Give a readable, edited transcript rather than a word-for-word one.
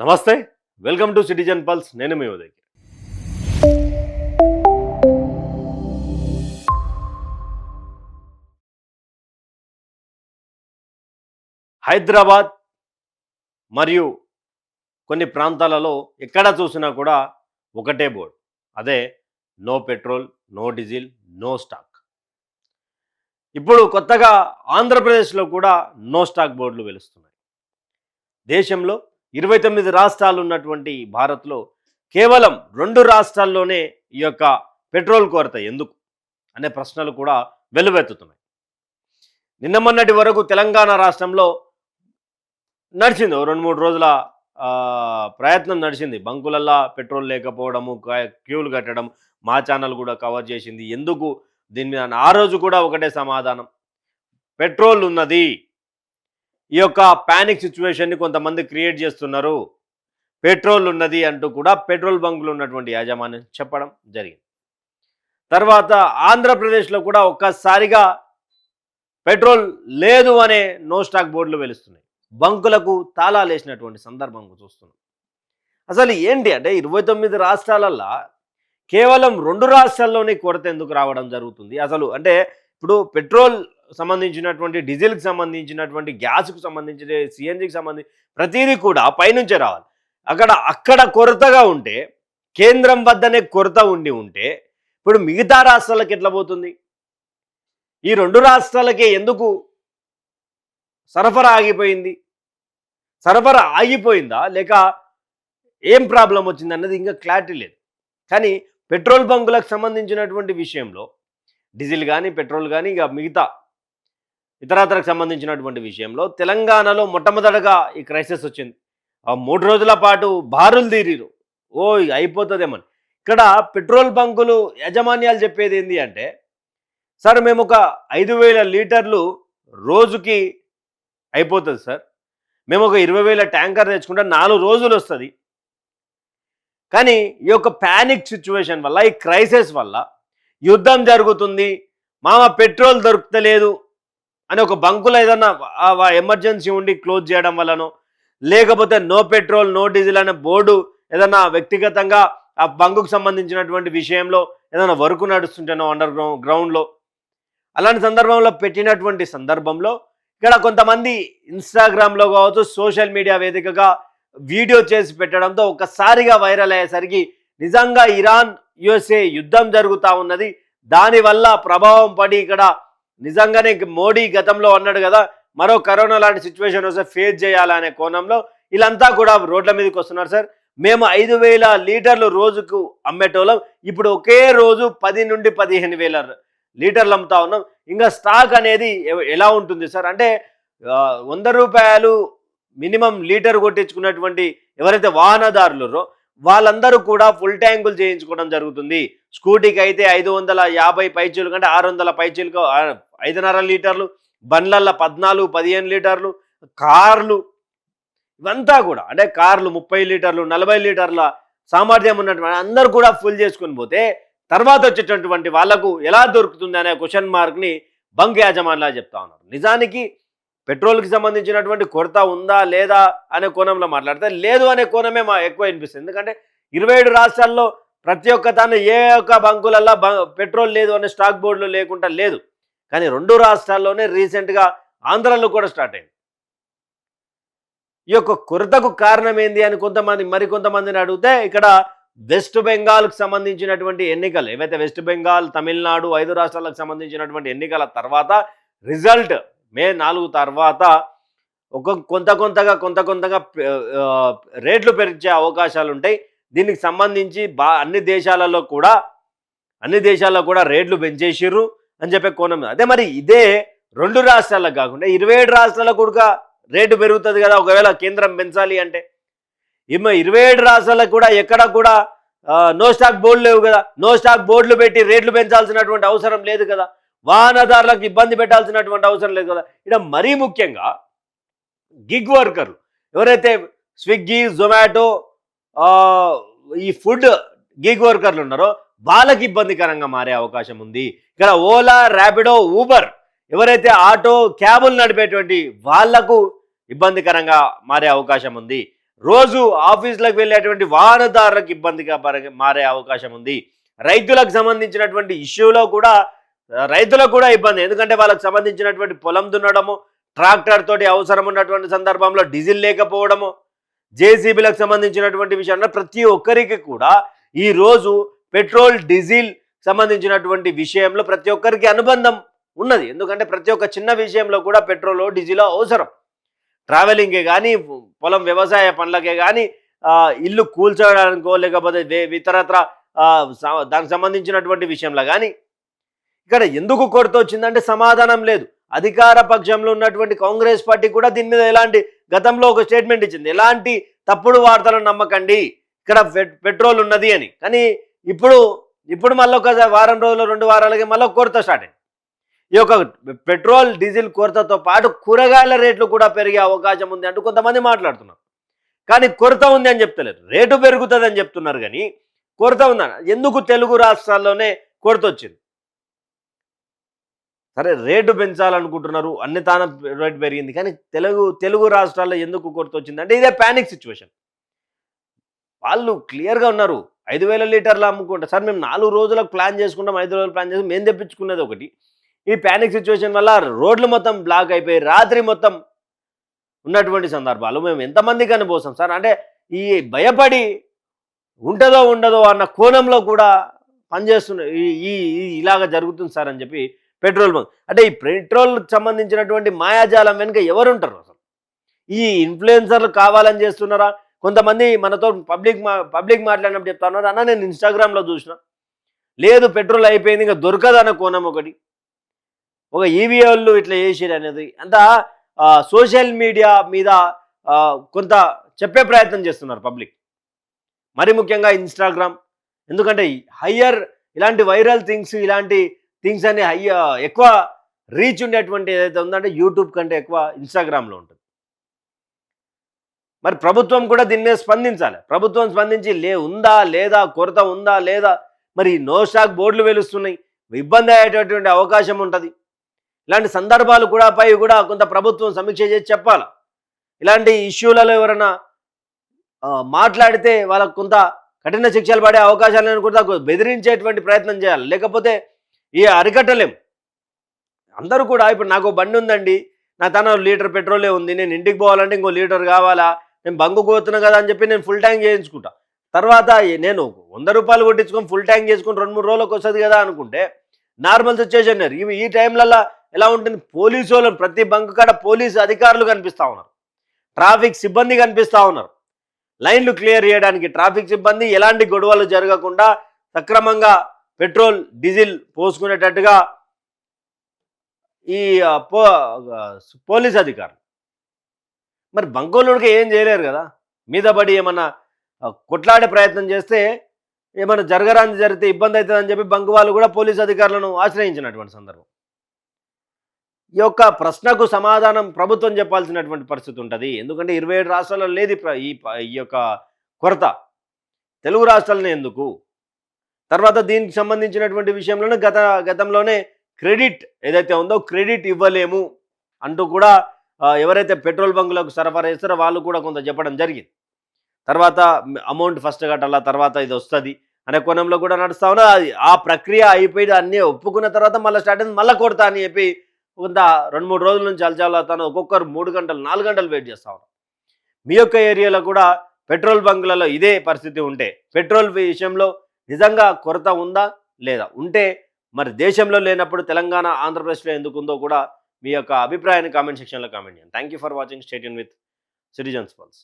నమస్తే. Welcome to citizen pulse. నేను మీ ఉదయ్. హైదరాబాద్ మరియు కొన్ని ప్రాంతాలలో ఎక్కడ చూసినా కూడా ఒకటే బోర్డు. అదే no petrol, no diesel, no stock. ఇప్పుడు కొత్తగా ఆంధ్రప్రదేశ్లో కూడా నో స్టాక్ బోర్డులు వెలుస్తున్నాయి. దేశంలో 29 రాష్ట్రాలు ఉన్నటువంటి భారత్లో కేవలం 2 రాష్ట్రాల్లోనే ఈ యొక్క పెట్రోల్ కొరత ఎందుకు అనే ప్రశ్నలు కూడా వెల్లువెత్తుతున్నాయి. నిన్న మొన్నటి వరకు తెలంగాణ రాష్ట్రంలో నడిచింది 2-3 రోజుల ప్రయత్నం నడిచింది. బంకులల్లా పెట్రోల్ లేకపోవడము, క్యూలు కట్టడం, మా ఛానల్ కూడా కవర్ చేసింది. ఎందుకు దీని మీద ఆ రోజు కూడా ఒకటే సమాధానం, పెట్రోల్ ఉన్నది. ఈ యొక్క ప్యానిక్ సిచ్యువేషన్ని కొంతమంది క్రియేట్ చేస్తున్నారు, పెట్రోల్ ఉన్నది అంటూ కూడా పెట్రోల్ బంకులు ఉన్నటువంటి యాజమాన్యం చెప్పడం జరిగింది. తర్వాత ఆంధ్రప్రదేశ్లో కూడా ఒక్కసారిగా పెట్రోల్ లేదు అనే నో స్టాక్ బోర్డులు వెలుస్తున్నాయి. బంకులకు తాళాలు వేసినటువంటి సందర్భం చూస్తున్నాం. అసలు ఏంటి అంటే 29 రాష్ట్రాలల్లో కేవలం 2 రాష్ట్రాల్లోనే కొరత ఎందుకు రావడం జరుగుతుంది? అసలు అంటే ఇప్పుడు పెట్రోల్ సంబంధించినటువంటి, డీజిల్కి సంబంధించినటువంటి, గ్యాస్కు సంబంధించిన, సిఎన్జికి సంబంధించి ప్రతిదీ కూడా పైనుంచే రావాలి. అక్కడ కొరతగా ఉంటే, కేంద్రం వద్దనే కొరత ఉంటే ఇప్పుడు మిగతా రాష్ట్రాలకు ఎట్లా పోతుంది? ఈ 2 రాష్ట్రాలకే ఎందుకు సరఫరా ఆగిపోయింది? సరఫరా ఆగిపోయిందా లేక ఏం ప్రాబ్లం వచ్చింది అన్నది ఇంకా క్లారిటీ లేదు. కానీ పెట్రోల్ బంకులకు సంబంధించినటువంటి విషయంలో డీజిల్ కానీ, పెట్రోల్ కానీ, ఇక మిగతా ఇతరత్రకు సంబంధించినటువంటి విషయంలో తెలంగాణలో మొట్టమొదటగా ఈ క్రైసిస్ వచ్చింది. 3 రోజుల పాటు బారులు తీరిరు, అయిపోతుందేమని. ఇక్కడ పెట్రోల్ బంకులు యాజమాన్యాలు చెప్పేది ఏంటి అంటే, సార్ మేము ఒక 5,000 లీటర్లు రోజుకి అయిపోతుంది సార్, మేము ఒక 20,000 ట్యాంకర్ తెచ్చుకుంటే 4 రోజులు వస్తుంది. కానీ ఈ యొక్క ప్యానిక్ సిచ్యువేషన్ వల్ల, ఈ క్రైసిస్ వల్ల, యుద్ధం జరుగుతుంది, పెట్రోల్ దొరుకుతలేదు అని ఒక బంకులో ఏదన్నా ఎమర్జెన్సీ ఉండి క్లోజ్ చేయడం వల్లనో, లేకపోతే నో పెట్రోల్ నో డీజిల్ అనే బోర్డు ఏదన్నా వ్యక్తిగతంగా ఆ బంకుకు సంబంధించినటువంటి విషయంలో ఏదైనా వర్క్ నడుస్తుంటేనో అండర్ గ్రౌండ్లో, అలాంటి సందర్భంలో పెట్టినటువంటి సందర్భంలో ఇక్కడ కొంతమంది ఇన్స్టాగ్రామ్లో కావచ్చు, సోషల్ మీడియా వేదికగా వీడియో చేసి పెట్టడంతో ఒక్కసారిగా వైరల్ అయ్యేసరికి నిజంగా ఇరాన్ యుఎస్ఏ యుద్ధం జరుగుతూ ఉన్నది. దానివల్ల ప్రభావం పడి ఇక్కడ నిజంగానే మోడీ గతంలో అన్నాడు కదా, మరో కరోనా లాంటి సిచ్యువేషన్ వస్తే ఫేస్ చేయాలనే కోణంలో వీళ్ళంతా కూడా రోడ్ల మీదకి వస్తున్నారు. సార్ మేము 5,000 లీటర్లు రోజుకు అమ్మేటోళ్ళం, ఇప్పుడు ఒకే రోజు 10 నుండి 15,000 లీటర్లు అమ్ముతా ఉన్నాం. ఇంకా స్టాక్ అనేది ఎలా ఉంటుంది సార్ అంటే, 100 రూపాయలు మినిమం లీటర్ కొట్టించుకున్నటువంటి ఎవరైతే వాహనదారులరో వాళ్ళందరూ కూడా ఫుల్ ట్యాంకులు చేయించుకోవడం జరుగుతుంది. స్కూటీకి అయితే 550 పైచీలు కంటే 600 పైచీలకు 5.5 లీటర్లు, బండ్లల్లో 14-15 లీటర్లు, కార్లు ఇవంతా కూడా అంటే కార్లు 30 లీటర్లు 40 లీటర్ల సామర్థ్యం ఉన్నటువంటి అందరూ కూడా ఫుల్ చేసుకుని పోతే తర్వాత వచ్చేటటువంటి వాళ్లకు ఎలా దొరుకుతుంది అనే క్వశ్చన్ మార్క్ని బంక్ యాజమాన్లా చెప్తా ఉన్నారు. నిజానికి పెట్రోల్కి సంబంధించినటువంటి కొరత ఉందా లేదా అనే కోణంలో మాట్లాడితే లేదు అనే కోణమే ఎక్కువ వినిపిస్తుంది. ఎందుకంటే 27 రాష్ట్రాల్లో ప్రతి ఒక్క తాను ఏ ఒక్క బంకులల్లో పెట్రోల్ లేదు అనే స్టాక్ బోర్డులు లేకుండా లేదు. కానీ 2 రాష్ట్రాల్లోనే రీసెంట్గా ఆంధ్రాలో కూడా స్టార్ట్ అయింది. ఈ యొక్క కొరతకు కారణం ఏంది అని మరికొంతమందిని అడిగితే, ఇక్కడ వెస్ట్ బెంగాల్కి సంబంధించినటువంటి ఎన్నికలు ఏవైతే వెస్ట్ బెంగాల్, తమిళనాడు 5 రాష్ట్రాలకు సంబంధించినటువంటి ఎన్నికల తర్వాత రిజల్ట్ మే 4 తర్వాత కొంత కొంతగా రేట్లు పెరిగే అవకాశాలు ఉంటాయి. దీనికి సంబంధించి అన్ని దేశాలలో కూడా రేట్లు పెంచేసిర్రు అని చెప్పే కోణం. అదే మరి ఇదే 2 రాష్ట్రాలకు కాకుండా 27 రాష్ట్రాలకు కూడా రేటు పెరుగుతుంది కదా ఒకవేళ కేంద్రం పెంచాలి అంటే. 27 రాష్ట్రాలకు కూడా ఎక్కడ కూడా నో స్టాక్ బోర్డులు లేవు కదా. నో స్టాక్ బోర్డులు పెట్టి రేట్లు పెంచాల్సినటువంటి అవసరం లేదు కదా, వాహనదారులకు ఇబ్బంది పెట్టాల్సినటువంటి అవసరం లేదు కదా. ఇక్కడ మరీ ముఖ్యంగా గిగ్ వర్కర్లు ఎవరైతే స్విగ్గీ, జొమాటో, ఈ ఫుడ్ గిగ్ వర్కర్లు ఉన్నారో వాళ్ళకి ఇబ్బందికరంగా మారే అవకాశం ఉంది. ఇక్కడ ఓలా, ర్యాపిడో, ఊబర్ ఎవరైతే ఆటో, క్యాబులు నడిపేటువంటి వాళ్లకు ఇబ్బందికరంగా మారే అవకాశం ఉంది. రోజు ఆఫీసులకు వెళ్ళేటువంటి వాహనదారులకు ఇబ్బందిగా మారే అవకాశం ఉంది. రైతులకు సంబంధించినటువంటి ఇష్యూలో కూడా రైతులకు కూడా ఇబ్బంది. ఎందుకంటే వాళ్ళకి సంబంధించినటువంటి పొలం దున్నడము, ట్రాక్టర్ తోటి అవసరం ఉన్నటువంటి సందర్భంలో డీజిల్ లేకపోవడము, జేసీబీలకు సంబంధించినటువంటి విషయంలో ప్రతి ఒక్కరికి కూడా ఈరోజు పెట్రోల్ డీజిల్ సంబంధించినటువంటి విషయంలో ప్రతి ఒక్కరికి అనుబంధం ఉన్నది. ఎందుకంటే ప్రతి ఒక్క చిన్న విషయంలో కూడా పెట్రోల్ డీజిల్ అవసరం. ట్రావెలింగ్కే కానీ, పొలం వ్యవసాయ పనులకే కానీ, ఇల్లు కూల్చడానికో లేకపోతే ఇతరత్ర దానికి సంబంధించినటువంటి విషయంలో కానీ ఇక్కడ ఎందుకు కొరత వచ్చిందంటే సమాధానం లేదు. అధికార పక్షంలో ఉన్నటువంటి కాంగ్రెస్ పార్టీ కూడా దీని మీద ఎలాంటి గతంలో ఒక స్టేట్మెంట్ ఇచ్చింది, ఎలాంటి తప్పుడు వార్తలను నమ్మకండి, ఇక్కడ పెట్రోల్ ఉన్నది అని. కానీ ఇప్పుడు మళ్ళీ ఒక వారం రోజులు 2 వారాలకి మళ్ళీ కొరత స్టార్ట్ అయింది. ఈ యొక్క పెట్రోల్ డీజిల్ కొరతతో పాటు కూరగాయల రేట్లు కూడా పెరిగే అవకాశం ఉంది అంటూ కొంతమంది మాట్లాడుతున్నారు. కానీ కొరత ఉంది అని చెప్తలేరు, రేటు పెరుగుతుంది అని చెప్తున్నారు. కానీ కొరత ఉందని ఎందుకు తెలుగు రాష్ట్రాల్లోనే కొరత వచ్చింది? సరే, రేటు పెంచాలనుకుంటున్నారు, అన్ని తాన రేటు పెరిగింది, కానీ తెలుగు రాష్ట్రాల్లో ఎందుకు కొరత వచ్చిందంటే ఇదే ప్యానిక్ సిచ్యువేషన్. వాళ్ళు క్లియర్గా ఉన్నారు. 5,000 లీటర్లు అమ్ముకుంటారు సార్, మేము 4 రోజులకు ప్లాన్ చేసుకుంటాం, 5 రోజులు ప్లాన్ చేసి మేము తెప్పించుకునేది ఒకటి. ఈ ప్యానిక్ సిచ్యువేషన్ వల్ల రోడ్లు మొత్తం బ్లాక్ అయిపోయి రాత్రి మొత్తం ఉన్నటువంటి సందర్భాలు మేము ఎంతమందికి అనిపోసాం సార్. అంటే ఈ భయపడి ఉంటుందో ఉండదో అన్న కోణంలో కూడా పనిచేస్తున్న ఇలాగ జరుగుతుంది సార్ అని చెప్పి పెట్రోల్ బంక్. అంటే ఈ పెట్రోల్కి సంబంధించినటువంటి మాయాజాలం వెనుక ఎవరుంటారు అసలు? ఈ ఇన్ఫ్లుయెన్సర్లు కావాలని చేస్తున్నారా? కొంతమంది మనతో పబ్లిక్ మాట్లాడినప్పుడు చెప్తా ఉన్నారు, అన్న నేను ఇన్స్టాగ్రామ్లో చూసిన, లేదు పెట్రోల్ అయిపోయింది ఇంకా దొరకదన్న కోణం ఒకటి, ఒక ఈవీ వాళ్ళు ఇట్లా చేసిరు అనేది అంతా సోషల్ మీడియా మీద కొంత చెప్పే ప్రయత్నం చేస్తున్నారు పబ్లిక్, మరి ముఖ్యంగా ఇన్స్టాగ్రామ్. ఎందుకంటే ఇలాంటి వైరల్ థింగ్స్, ఇలాంటి థింగ్స్ అన్ని ఎక్కువ రీచ్ ఉండేటువంటి ఏదైతే ఉందంటే యూట్యూబ్ కంటే ఎక్కువ ఇన్స్టాగ్రామ్లో ఉంటుంది. మరి ప్రభుత్వం కూడా దీని మీద స్పందించాలి. ప్రభుత్వం స్పందించి ఉందా లేదా, కొరత ఉందా లేదా, మరి నో స్టాక్ బోర్డులు వెలుస్తున్నాయి, ఇబ్బంది అయ్యేటటువంటి అవకాశం ఉంటుంది. ఇలాంటి సందర్భాలు కూడా కొంత ప్రభుత్వం సమీక్ష చేసి చెప్పాలి. ఇలాంటి ఇష్యూలలో ఎవరైనా మాట్లాడితే వాళ్ళకు కొంత కఠిన శిక్షలు పడే అవకాశాలను కూడా బెదిరించేటువంటి ప్రయత్నం చేయాలి. లేకపోతే అరికట్టలేం. అందరూ కూడా ఇప్పుడు నాకు బండి ఉందండి, నా తన లీటర్ పెట్రోలే ఉంది, నేను ఇంటికి పోవాలంటే ఇంకో లీటర్ కావాలా, నేను బంకు పోతున్నా కదా అని చెప్పి నేను ఫుల్ ట్యాంక్ చేయించుకుంటా. తర్వాత నేను 100 రూపాయలు కొట్టించుకొని ఫుల్ ట్యాంక్ చేసుకుని 2-3 రోజులకు వస్తుంది కదా అనుకుంటే నార్మల్ సిచ్యువేషన్. ఈ టైంలలో ఎలా ఉంటుంది, పోలీసు వాళ్ళు ప్రతి బంకు కాడ పోలీసు అధికారులు కనిపిస్తూ ఉన్నారు, ట్రాఫిక్ సిబ్బంది కనిపిస్తూ ఉన్నారు. లైన్లు క్లియర్ చేయడానికి ట్రాఫిక్ సిబ్బంది ఎలాంటి గొడవలు జరగకుండా సక్రమంగా పెట్రోల్ డీజిల్ పోసుకునేటట్టుగా ఈ పోలీస్ అధికారులు. మరి బంకోళ్ళుడికి ఏం చేయలేరు కదా, మీద పడి ఏమన్నా కొట్లాడే ప్రయత్నం చేస్తే ఏమన్నా జరిగితే ఇబ్బంది అవుతుందని చెప్పి బంకు వాళ్ళు కూడా పోలీస్ అధికారులను ఆశ్రయించినటువంటి సందర్భం. ఈ యొక్క ప్రశ్నకు సమాధానం ప్రభుత్వం చెప్పాల్సినటువంటి పరిస్థితి ఉంటుంది. ఎందుకంటే 27 రాష్ట్రాల్లో లేదు ఈ యొక్క కొరత, తెలుగు రాష్ట్రాలనే ఎందుకు? తర్వాత దీనికి సంబంధించినటువంటి విషయంలోనే గతంలోనే క్రెడిట్ ఏదైతే ఉందో క్రెడిట్ ఇవ్వలేము అంటూ కూడా ఎవరైతే పెట్రోల్ బంకులకు సరఫరా చేస్తారో వాళ్ళు కూడా కొంత చెప్పడం జరిగింది. తర్వాత అమౌంట్ ఫస్ట్ కట్టాలా, తర్వాత ఇది వస్తుంది అనే కోణంలో కూడా నడుస్తా ఉన్నా. ఆ ప్రక్రియ అయిపోయి అన్నీ ఒప్పుకున్న తర్వాత మళ్ళీ స్టార్ట్ అయింది, మళ్ళీ కొడతా అని చెప్పి కొంత 2-3 రోజుల నుంచి అలచాలతాను. ఒక్కొక్కరు 3 గంటలు 4 గంటలు వెయిట్ చేస్తూ ఉన్నారు. మీ యొక్క ఏరియాలో కూడా పెట్రోల్ బంకులలో ఇదే పరిస్థితి ఉంటే, పెట్రోల్ విషయంలో నిజంగా కొరత ఉందా లేదా, ఉంటే మరి దేశంలో లేనప్పుడు తెలంగాణ ఆంధ్రప్రదేశ్లో ఎందుకు ఉందో కూడా మీ యొక్క అభిప్రాయాన్ని కామెంట్ సెక్షన్లో కామెంట్ చేయండి. Thank you for watching. Stay tune with citizens pulse.